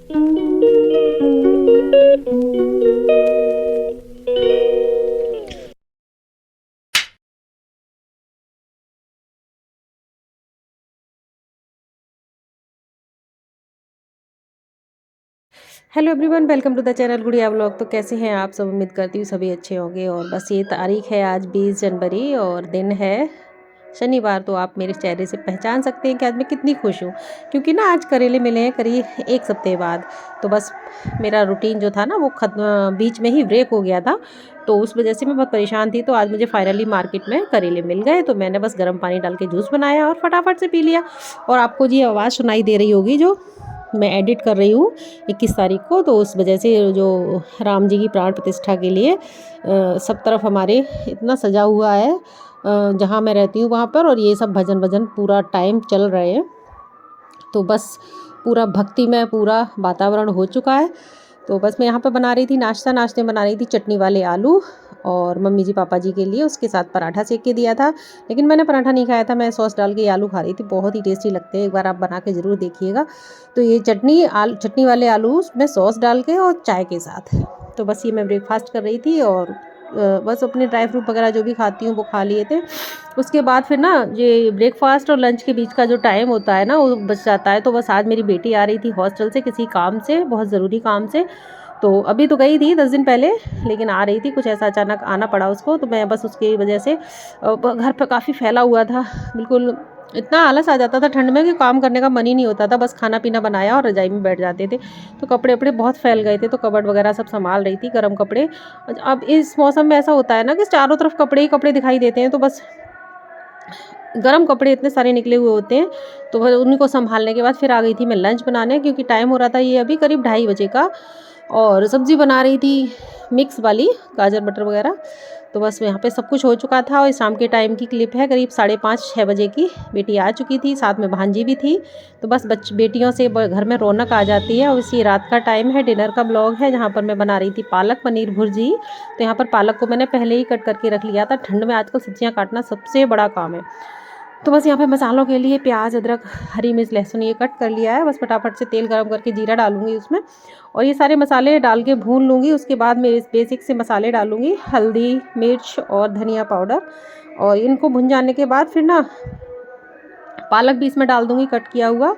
Hello everyone, welcome to the channel Gudiya vlog. तो कैसे हैं आप सब? उम्मीद करती हूँ सभी अच्छे होंगे। और बस ये तारीख है आज 20 जनवरी और दिन है शनिवार। तो आप मेरे चेहरे से पहचान सकते हैं कि आज मैं कितनी खुश हूँ, क्योंकि ना आज करेले मिले हैं करीब एक सप्ते बाद। तो बस मेरा रूटीन जो था ना वो बीच में ही ब्रेक हो गया था, तो उस वजह से मैं बहुत परेशान थी। तो आज मुझे फाइनली मार्केट में करेले मिल गए, तो मैंने बस गर्म पानी डाल के जूस बनाया और फटाफट से पी लिया। और आपको जी आवाज़ सुनाई दे रही होगी जो मैं एडिट कर रही हूँ 21 तारीख को, तो उस वजह से जो राम जी की प्राण प्रतिष्ठा के लिए सब तरफ हमारे इतना सजा हुआ है जहाँ मैं रहती हूँ वहाँ पर, और ये सब भजन भजन पूरा टाइम चल रहे हैं। तो बस पूरा भक्तिमय पूरा वातावरण हो चुका है। तो बस मैं यहाँ पर बना रही थी नाश्ते में बना रही थी चटनी वाले आलू, और मम्मी जी पापा जी के लिए उसके साथ पराठा सेक के दिया था। लेकिन मैंने पराठा नहीं खाया था, मैं सॉस डाल के आलू खा रही थी। बहुत ही टेस्टी लगते हैं, एक बार आप बना के ज़रूर देखिएगा। तो ये चटनी वाले आलू उसमें सॉस डाल के और चाय के साथ। तो बस ये मैं ब्रेकफास्ट कर रही थी, और बस अपने ड्राई फ्रूट वगैरह जो भी खाती हूँ वो खा लिए थे। उसके बाद फिर ना ये ब्रेकफास्ट और लंच के बीच का जो टाइम होता है ना वो बच जाता है। तो बस आज मेरी बेटी आ रही थी हॉस्टल से किसी काम से, बहुत ज़रूरी काम से। तो अभी तो गई थी 10 दिन पहले, लेकिन आ रही थी, कुछ ऐसा अचानक आना पड़ा उसको। तो मैं बस उसकी वजह से घर पर काफ़ी फैला हुआ था, बिल्कुल इतना आलस आ जाता था ठंड में कि काम करने का मन ही नहीं होता था। बस खाना पीना बनाया और रजाई में बैठ जाते थे। तो कपड़े वपड़े बहुत फैल गए थे, तो कबर्ड वगैरह सब संभाल रही थी, गर्म कपड़े। अब इस मौसम में ऐसा होता है ना कि चारों तरफ कपड़े ही कपड़े दिखाई देते हैं, तो बस गर्म कपड़े इतने सारे निकले हुए होते हैं। तो फिर उन्हीं को संभालने के बाद फिर आ गई थी मैं लंच बनाने, क्योंकि टाइम हो रहा था ये अभी करीब 2:30 बजे का। और सब्ज़ी बना रही थी मिक्स वाली, गाजर मटर वगैरह। तो बस यहाँ पे सब कुछ हो चुका था। और शाम के टाइम की क्लिप है, करीब 5:30-6 बजे की। बेटी आ चुकी थी, साथ में भांजी भी थी। तो बस बेटियों से घर में रौनक आ जाती है। और इसी रात का टाइम है, डिनर का ब्लॉग है, जहाँ पर मैं बना रही थी पालक पनीर भुर्जी। तो यहाँ पर पालक को मैंने पहले ही कट करके रख लिया था। ठंड में आजकल सब्जियाँ काटना सबसे बड़ा काम है। तो बस यहाँ पे मसालों के लिए प्याज, अदरक, हरी मिर्च, लहसुन ये कट कर लिया है। बस फटाफट से तेल गरम करके जीरा डालूंगी उसमें, और ये सारे मसाले डाल के भून लूँगी। उसके बाद मैं इस बेसिक से मसाले डालूँगी, हल्दी, मिर्च और धनिया पाउडर। और इनको भुन जाने के बाद फिर ना पालक भी इसमें डाल दूँगी कट किया हुआ।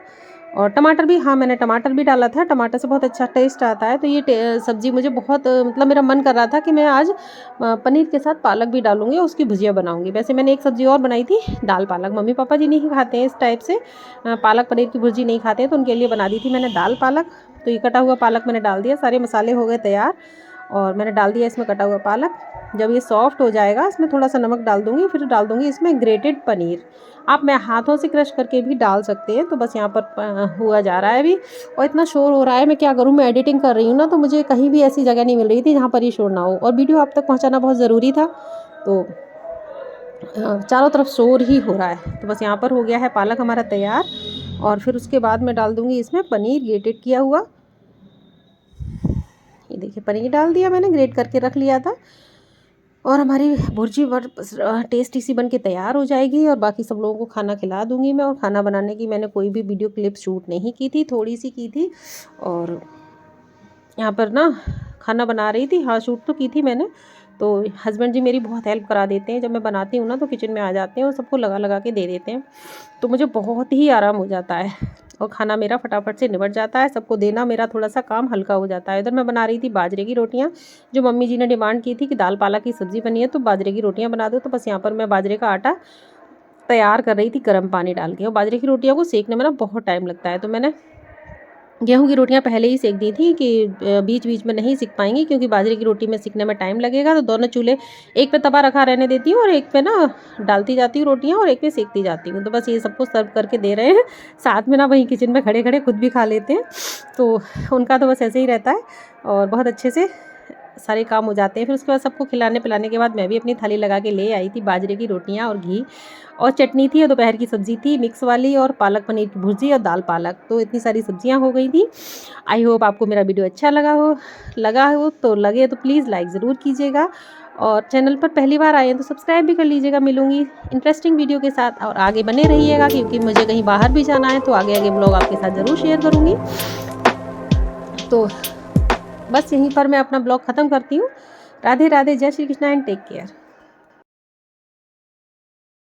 और टमाटर भी, हाँ मैंने टमाटर भी डाला था, टमाटर से बहुत अच्छा टेस्ट आता है। तो ये सब्ज़ी मुझे बहुत मतलब मेरा मन कर रहा था कि मैं आज पनीर के साथ पालक भी डालूंगी और उसकी भुजिया बनाऊंगी। वैसे मैंने एक सब्ज़ी और बनाई थी, दाल पालक। मम्मी पापा जी नहीं खाते हैं इस टाइप से, पालक पनीर की भुर्जी नहीं खाते हैं, तो उनके लिए बना दी थी मैंने दाल पालक। तो ये कटा हुआ पालक मैंने डाल दिया, सारे मसाले हो गए तैयार, और मैंने डाल दिया इसमें कटा हुआ पालक। जब ये सॉफ्ट हो जाएगा इसमें थोड़ा सा नमक डाल दूँगी, फिर डाल दूँगी इसमें ग्रेटेड पनीर। आप मैं हाथों से क्रश करके भी डाल सकते हैं। तो बस यहाँ पर हुआ जा रहा है अभी, और इतना शोर हो रहा है, मैं क्या करूँ, मैं एडिटिंग कर रही हूँ ना, तो मुझे कहीं भी ऐसी जगह नहीं मिल रही थी जहाँ पर ये शोर ना हो, और वीडियो आप तक पहुँचाना बहुत ज़रूरी था। तो चारों तरफ शोर ही हो रहा है। तो बस यहाँ पर हो गया है पालक हमारा तैयार, और फिर उसके बाद मैं डाल दूँगी इसमें पनीर ग्रेटेड किया हुआ। ये देखिए पनीर डाल दिया मैंने, ग्रेट करके रख लिया था, और हमारी भुर्जी टेस्टी सी बन के तैयार हो जाएगी। और बाकी सब लोगों को खाना खिला दूंगी मैं। और खाना बनाने की मैंने कोई भी वीडियो क्लिप शूट नहीं की थी, थोड़ी सी की थी। और यहाँ पर ना खाना बना रही थी, हाँ शूट तो की थी मैंने। तो हस्बैंड जी मेरी बहुत हेल्प करा देते हैं, जब मैं बनाती हूँ ना तो किचन में आ जाते हैं और सबको लगा लगा के दे देते हैं। तो मुझे बहुत ही आराम हो जाता है, और खाना मेरा फटाफट से निबट जाता है। सबको देना मेरा थोड़ा सा काम हल्का हो जाता है। इधर मैं बना रही थी बाजरे की रोटियाँ, जो मम्मी जी ने डिमांड की थी कि दाल पालक की सब्ज़ी बनी है तो बाजरे की रोटियाँ बना दो। तो बस यहाँ पर मैं बाजरे का आटा तैयार कर रही थी गर्म पानी डाल के। और बाजरे की रोटियों को सेकने में ना बहुत टाइम लगता है, तो मैंने गेहूं की रोटियां पहले ही सेक दी थी कि बीच बीच में नहीं सेक पाएंगी, क्योंकि बाजरे की रोटी में सेकने में टाइम लगेगा। तो दोनों चूल्हे, एक पे तवा रखा रहने देती हूँ और एक पे ना डालती जाती हूँ रोटियां, और एक पे सेकती जाती हूँ। तो बस ये सबको सर्व करके दे रहे हैं, साथ में ना वहीं किचन में खड़े खड़े खुद भी खा लेते हैं। तो उनका तो बस ऐसे ही रहता है, और बहुत अच्छे से सारे काम हो जाते हैं। फिर उसके बाद सबको खिलाने पिलाने के बाद मैं भी अपनी थाली लगा के ले आई थी बाजरे की रोटियां और घी, और चटनी थी, और दोपहर की सब्ज़ी थी मिक्स वाली, और पालक पनीर की भुर्जी और दाल पालक। तो इतनी सारी सब्जियां हो गई थी। आई होप आपको मेरा वीडियो अच्छा लगा हो तो लगे तो प्लीज़ लाइक ज़रूर कीजिएगा, और चैनल पर पहली बार आए हैं तो सब्सक्राइब भी कर लीजिएगा। मिलूंगी इंटरेस्टिंग वीडियो के साथ, और आगे बने रहिएगा, क्योंकि मुझे कहीं बाहर भी जाना है तो आगे आगे ब्लॉग आपके साथ ज़रूर शेयर करूँगी। तो बस यहीं पर मैं अपना ब्लॉग ख़त्म करती हूँ। राधे राधे, जय Shri Krishna and take care.